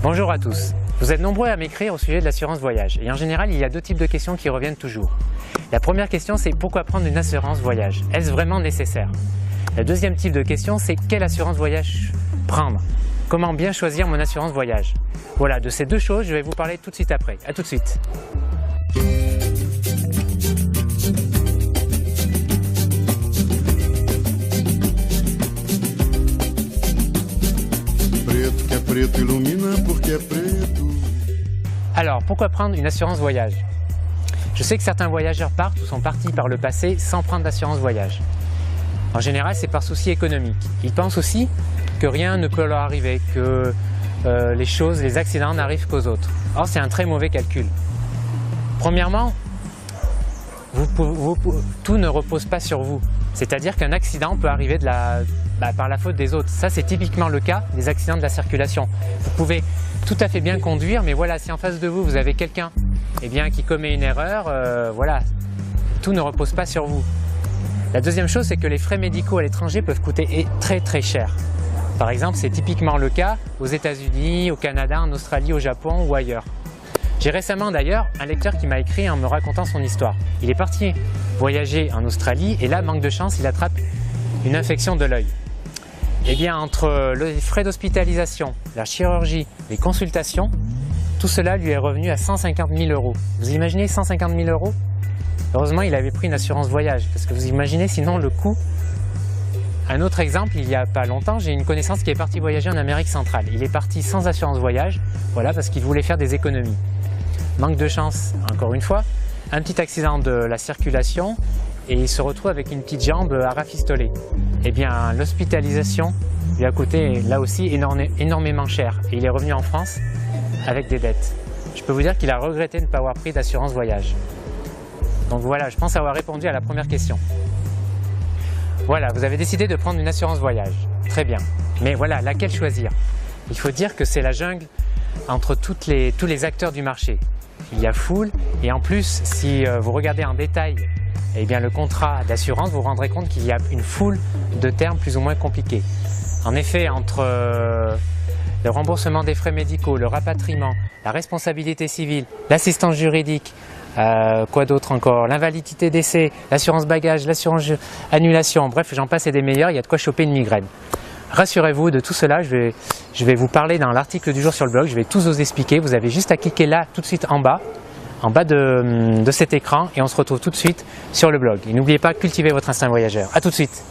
Bonjour à tous. Vous êtes nombreux à m'écrire au sujet de l'assurance voyage et en général il y a deux types de questions qui reviennent toujours. La première question c'est pourquoi prendre une assurance voyage? Est-ce vraiment nécessaire? Le deuxième type de question c'est quelle assurance voyage prendre? Comment bien choisir mon assurance voyage? Voilà, de ces deux choses je vais vous parler tout de suite après. A tout de suite. Alors, pourquoi prendre une assurance voyage? Je sais que certains voyageurs partent ou sont partis par le passé sans prendre d'assurance voyage. En général, c'est par souci économique. Ils pensent aussi que rien ne peut leur arriver, que les accidents n'arrivent qu'aux autres. Or, c'est un très mauvais calcul. Premièrement, tout ne repose pas sur vous. C'est-à-dire qu'un accident peut arriver par la faute des autres. Ça, c'est typiquement le cas des accidents de la circulation. Vous pouvez tout à fait bien conduire, mais voilà, si en face de vous, vous avez quelqu'un qui commet une erreur, voilà, tout ne repose pas sur vous. La deuxième chose, c'est que les frais médicaux à l'étranger peuvent coûter très très cher. Par exemple, c'est typiquement le cas aux États-Unis, au Canada, en Australie, au Japon ou ailleurs. J'ai récemment d'ailleurs un lecteur qui m'a écrit en me racontant son histoire. Il est parti voyager en Australie et là, manque de chance, il attrape une infection de l'œil. Eh bien, entre les frais d'hospitalisation, la chirurgie, les consultations, tout cela lui est revenu à 150 000 €. Vous imaginez 150 000 €? Heureusement, il avait pris une assurance voyage, parce que vous imaginez sinon le coût. Un autre exemple, il n'y a pas longtemps, j'ai une connaissance qui est partie voyager en Amérique centrale. Il est parti sans assurance voyage, voilà, parce qu'il voulait faire des économies. Manque de chance, encore une fois, un petit accident de la circulation et il se retrouve avec une petite jambe à rafistoler. Eh bien, l'hospitalisation lui a coûté là aussi énormément cher et il est revenu en France avec des dettes. Je peux vous dire qu'il a regretté de ne pas avoir pris d'assurance voyage. Donc voilà, je pense avoir répondu à la première question. Voilà, vous avez décidé de prendre une assurance voyage. Très bien. Mais voilà, laquelle choisir? Il faut dire que c'est la jungle entre tous les acteurs du marché. Il y a foule et en plus, si vous regardez en détail le contrat d'assurance, vous vous rendrez compte qu'il y a une foule de termes plus ou moins compliqués. En effet, entre le remboursement des frais médicaux, le rapatriement, la responsabilité civile, l'assistance juridique, quoi d'autre encore, l'invalidité décès, l'assurance bagage, l'assurance annulation, bref j'en passe et des meilleurs, il y a de quoi choper une migraine. Rassurez-vous, de tout cela, je vais vous parler dans l'article du jour sur le blog, je vais tous vous expliquer, vous avez juste à cliquer là tout de suite en bas de cet écran et on se retrouve tout de suite sur le blog. Et n'oubliez pas, cultivez votre instinct voyageur. A tout de suite.